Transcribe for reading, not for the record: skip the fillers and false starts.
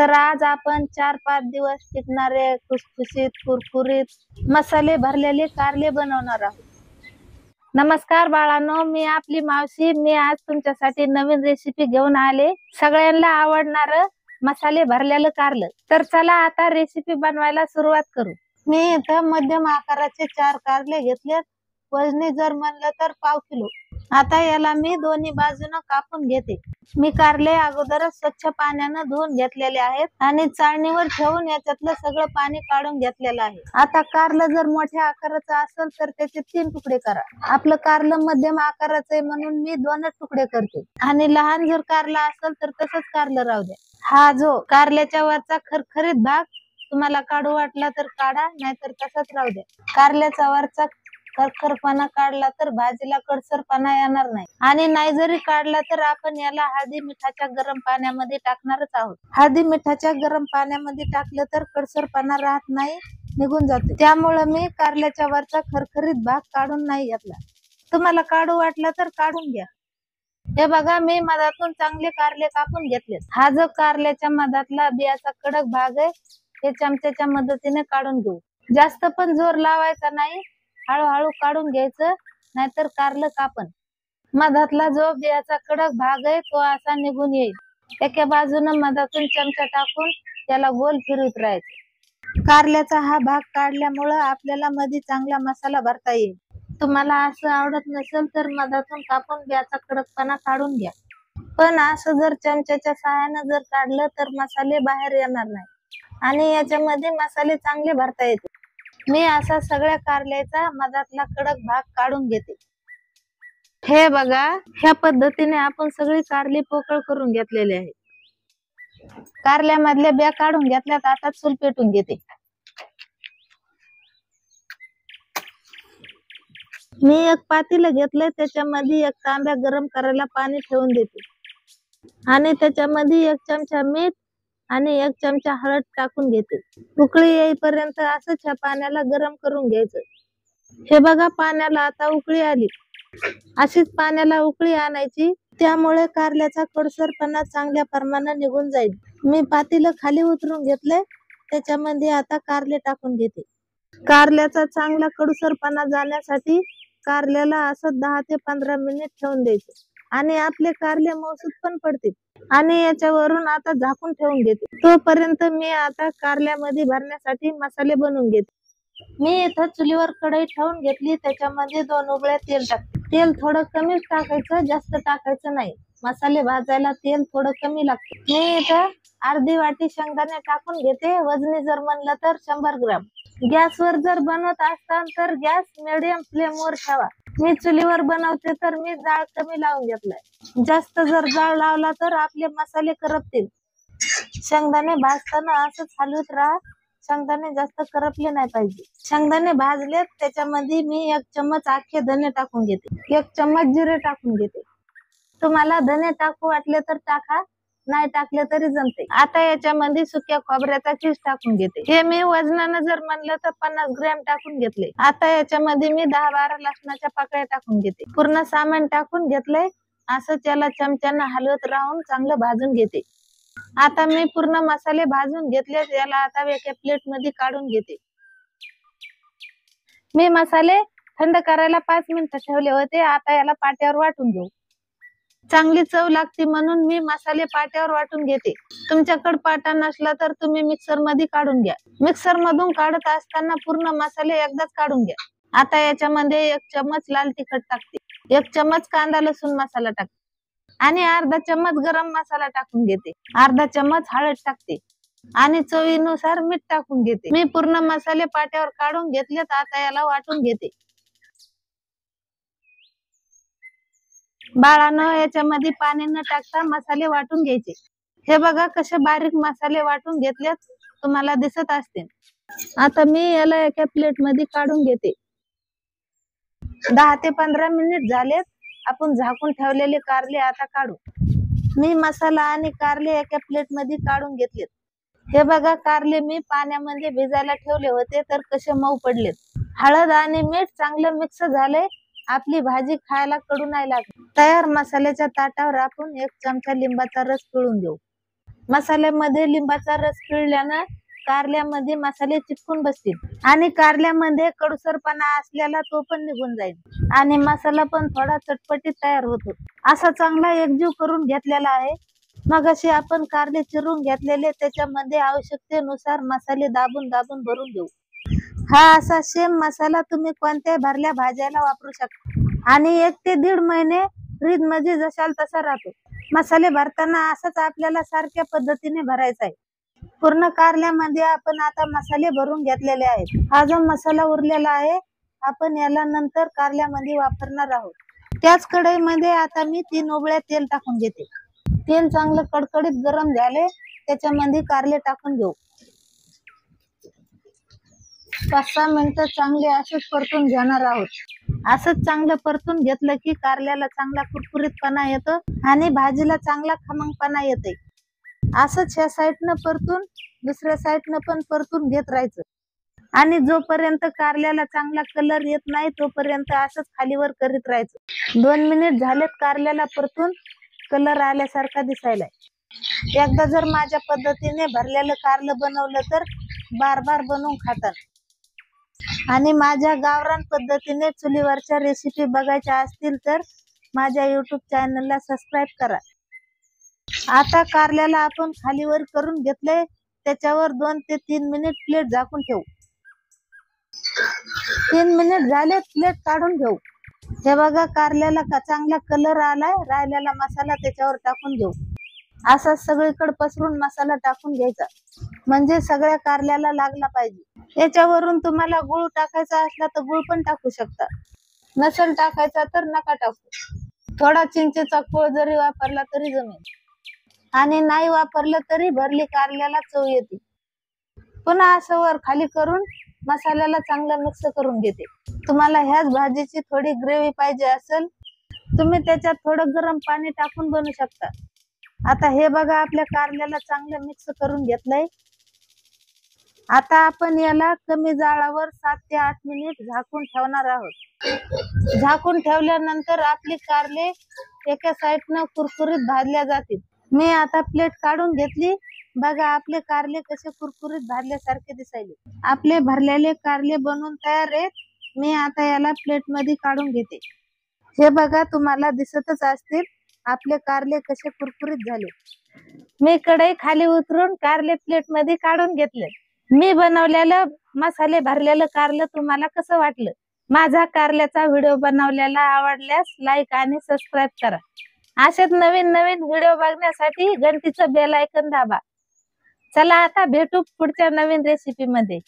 तर आज आपण 4-5 दिवस टिकणारे खुसखुशीत कुरकुरीत मसाले भरलेले कारले बनवणार आहोत। नमस्कार बाळांनो, मी आपली मावशी। मी आज तुमच्यासाठी नवीन रेसिपी घेऊन आले, सगळ्यांना आवडणार मसाले भरलेलं कारलं। तर चला आता रेसिपी बनवायला सुरुवात करू। मी इथं मध्यम आकाराचे 4 कारले घेतलेत। वजनी जर म्हणलं तर पाव किलो। आता याला मी दोन्ही बाजूने कापून घेते। मी कारले अगोदरच स्वच्छ पाण्याने धुवून घेतलेले आहेत आणि चाळणीवर ठेवून याच्यातलं सगळं पाणी काढून घेतलेलं आहे। आता कारलं जर मोठ्या आकाराचं असेल तर त्याचे 3 तुकडे करा। आपलं कारलं मध्यम आकाराचं आहे म्हणून मी 2च तुकडे करते आणि लहान जर कारलं असेल तर तसंच कारलं राहू द्या। हा जो कारल्याच्या वरचा खरखरीत भाग तुम्हाला काढू वाटला तर काढा, नाहीतर तसंच राहू द्या। कारल्याचा वरचा खरखरपणा काढला तर भाजीला कडसरपणा येणार नाही, आणि नाही जरी काढला तर आपण याला हळदी मिठाच्या गरम पाण्यामध्ये टाकणारच आहोत। हळदी मिठाच्या गरम पाण्यामध्ये टाकलं तर कडसरपणा राहत नाही, निघून जाते। त्यामुळे मी कारल्याच्या वरचा खरखरीत भाग काढून नाही घेतला। तुम्हाला काढू वाटला तर काढून घ्या। हे बघा, मी मधातून चांगले कारले कापून घेतले। हा जो कारल्याच्या मधातला बियाचा कडक भाग आहे हे चमच्याच्या मदतीने काढून घेऊ। जास्त पण जोर लावायचा नाही, हळूहळू काढून घ्यायचं, नाहीतर कारलं कापण। मधातला जो बियाचा कडक भाग आहे तो असा निघून येईल। एका बाजूने मधातून चमचा टाकून त्याला गोल फिरवत राहायचं। कारल्याचा हा भाग काढल्यामुळे आपल्याला मध्ये चांगला मसाला भरता येईल। तुम्हाला असं आवडत नसेल तर मधातून कापून बियाचा कडकपणा काढून घ्या, पण असं जर चमच्याच्या सहाय्याने जर काढलं तर मसाले बाहेर येणार नाही आणि याच्यामध्ये मसाले चांगले भरता येतील। मी असा सगळ्या कारल्याचा मधातला कडक भाग काढून घेते। हे बघा, ह्या पद्धतीने आपण सगळी कारली पोकळ करून घेतलेली आहे। कारल्यामधल्या बिया काढून घेतल्यात। आता चूल पेटून घेते। मी एक पातेलं घेतलंय, त्याच्यामध्ये एक तांब्या गरम करायला पाणी ठेवून देते आणि त्याच्यामध्ये 1 चमचा मीठ आणि 1 चमचा हळद टाकून घेते। उकळी येईपर्यंत असंच ह्या पाण्याला गरम करून घ्यायचं। हे बघा, पाण्याला आता उकळी आली। अशीच पाण्याला उकळी आणायची, त्यामुळे कारल्याचा कडसरपणा चांगल्या प्रमाणात निघून जाईल। मी पातेलं खाली उतरून घेतलंय, त्याच्यामध्ये आता कारले टाकून घेते। कारल्याचा चांगला कडसरपणा जाण्यासाठी कारल्याला असं 10 ते 15 मिनिट ठेवून द्यायचं आणि आपले कारले मौसूद पण पडतील। आणि याच्यावरून आता झाकून ठेवून घेते। तोपर्यंत मी आता कारल्यामध्ये भरण्यासाठी मसाले बनवून घेते। मी इथं चुलीवर कढई ठेवून घेतली, त्याच्यामध्ये 2 उकळ्या तेल टाकते। तेल थोडं कमीच टाकायचं, जास्त टाकायचं नाही। मसाले भाजायला तेल थोडं कमी लागतं। मी इथं अर्धी वाटी शेंगदाणे टाकून घेते। वजनी जर म्हणलं तर 100 ग्रॅम। गॅसवर जर बनवत असताल तर गॅस मिडियम फ्लेमवर ठेवा। मी चुलीवर बनवते तर मी जाळ कमी लावून घेतलाय। जास्त जर जाळ लावला तर आपले मसाले करपतील। शेंगदाणे भाजताना असंच हलवत राहा, शेंगदाणे जास्त करपले नाही पाहिजे। शेंगदाणे भाजलेत, त्याच्यामध्ये मी 1 चम्मच अख्खे धने टाकून घेते, 1 चम्मच जिरे टाकून घेते। तुम्हाला धने टाकू वाटले तर टाका, नाही टाकले तरी जमते। आता याच्यामध्ये सुक्या खोबऱ्याचा किस टाकून घेते। हे मी वजनानं जर म्हणलं तर 50 ग्रॅम टाकून घेतले। आता याच्यामध्ये मी 10-12 लसणाच्या पाकळ्या टाकून घेते। पूर्ण सामान टाकून घेतलंय, असं त्याला चमच्यानं हलवत राहून चांगलं भाजून घेते। आता मी पूर्ण मसाले भाजून घेतले, याला आता एका प्लेट मध्ये काढून घेते। मी मसाले थंड करायला 5 मिनिटं ठेवले होते। आता याला पाट्यावर वाटून घेऊ। चांगली चव लागते म्हणून मी मसाले पाट्यावर वाटून घेते। तुमच्याकडे पाटा नसला तर तुम्ही मिक्सर मध्ये काढून घ्या। मिक्सर मधून काढत असताना पूर्ण मसाले एकदाच काढून घ्या। आता याच्यामध्ये 1 चम्मच लाल तिखट टाकते, 1 चम्मच कांदा लसूण मसाला टाकते आणि अर्धा चम्मच गरम मसाला टाकून घेते। अर्धा चम्मच हळद टाकते आणि चवीनुसार मीठ टाकून घेते। मी पूर्ण मसाले पाट्यावर काढून घेतलेत। आता याला वाटून घेते। बाळांनो, याच्यामध्ये पाणी न टाकता मसाले वाटून घ्यायचे। हे बघा, कसे बारीक मसाले वाटून घेतलेत, तुम्हाला दिसत असतील। आता मी याला एका प्लेट मध्ये काढून घेते। 10 ते 15 मिनिट झालेत। आपण झाकून ठेवलेले कारले आता काढू। मी मसाला आणि कारले एका प्लेट मध्ये काढून घेतलेत। हे बघा, कारले मी पाण्यामध्ये भिजायला ठेवले होते तर कसे मऊ पडलेत। हळद आणि मीठ चांगलं मिक्स झाले, आपली भाजी खायला कडू नाही लागत। तयार मसाल्याच्या ताटावर आपण 1 चमचा लिंबाचा रस पिळून घेऊ। मसाल्यामध्ये लिंबाचा रस पिळल्यानं कारल्यामध्ये मसाले चिपकून बसतील आणि कारल्यामध्ये कडूसरपणा असलेला तो पण निघून जाईल आणि मसाला पण थोडा चटपटीत तयार होतो. असा चांगला एकजीव करून घेतलेला आहे. मग असे आपण कारले चिरून घेतलेले त्याच्यामध्ये आवश्यकतेनुसार मसाले दाबून दाबून भरून घेऊ. हा असा सेम मसाला तुम्ही कोणत्याही भरल्या भाज्याला वापरू शकता आणि 1 ते 1.5 महिने फ्रीज मध्ये जशाल तसा राहतो. मसाले भरताना असंच आपल्याला सारख्या पद्धतीने भरायचा आहे. पूर्ण कारल्यामध्ये आपण आता मसाले भरून घेतलेले आहेत. हा जो मसाला उरलेला आहे आपण याला नंतर कारल्यामध्ये वापरणार आहोत. त्याच कढईमध्ये आता मी 3 उबळ्या तेल टाकून घेते. तेल चांगलं कडकडीत गरम झाले त्याच्यामध्ये कारले टाकून घेऊ. 5-6 मिनिटं चांगले असेच परतून घेणार आहोत. असंच चांगलं परतून घेतलं की कारल्याला चांगला कुरकुरीतपणा येतो आणि भाजीला चांगला खमंगपणा येते. असंच ह्या साईडनं परतून दुसऱ्या साईडनं पण परतून घेत राहायचं आणि जोपर्यंत कारल्याला चांगला कलर येत नाही तोपर्यंत असंच खालीवर करीत राहायचं. 2 मिनिट झालेत कारल्याला परतून कलर आल्यासारखा दिसायलाय. एकदा जर माझ्या पद्धतीने भरलेलं कारलं बनवलं तर बार बार बनवून खातात. आणि माझ्या गावरान पद्धतीने चुलीवरच्या रेसिपी बघायच्या असतील तर माझ्या YouTube चॅनलला सबस्क्राईब करा. आता कारल्याला आपण खालीवर करून घेतले त्याच्यावर 2 ते 3 मिनिट प्लेट झाकून ठेवू. 3 मिनिट झाले प्लेट काढून घेऊ. हे बघा कारल्याला चांगला कलर आलाय. राहिलेला मसाला त्याच्यावर टाकून घेऊ. असा सगळीकडे पसरून मसाला टाकून घ्यायचा म्हणजे सगळ्या कारल्याला लागला पाहिजे. याच्यावरून तुम्हाला गुळ टाकायचा असला तर गुळ पण टाकू शकता. नसेल टाकायचा तर नका टाकू. थोडा चिंचेचा कोळ जरी वापरला तरी जमेल आणि नाही वापरलं तरी भरली कारल्याला चव येते. पुन्हा असं वर खाली करून मसाल्याला चांगलं मिक्स करून घेते. तुम्हाला ह्याच भाजीची थोडी ग्रेव्ही पाहिजे असेल तुम्ही त्याच्यात थोडं गरम पाणी टाकून बनवू शकता. आता हे बघा आपल्या कारल्याला चांगलं मिक्स करून घेतलंय. आता आपण याला कमी जाळावर 7 ते 8 मिनिट झाकून ठेवणार आहोत. झाकून ठेवल्यानंतर आपली कारले एका साईडनं कुरकुरीत भाजल्या जातील. मी आता प्लेट काढून घेतली. बघा आपले कारले कसे कुरकुरीत भाजल्यासारखे दिसायले. आपले भरलेले कारले बनवून तयार आहेत. मी आता याला प्लेट मध्ये काढून घेते. हे बघा तुम्हाला दिसतच असतील आपले कारले कसे कुरकुरीत झाले. मी कढई खाली उतरून कारले प्लेट मध्ये काढून घेतले. मी बनवलेलं मसाले भरलेलं कारलं तुम्हाला कसं वाटलं? माझा कारल्याचा व्हिडिओ बनवलेला आवडल्यास लाईक आणि सबस्क्राईब करा. असेच नवीन नवीन व्हिडिओ बघण्यासाठी घंटीचं बेल आयकॉन दाबा. चला आता भेटू पुढच्या नवीन रेसिपी मध्ये.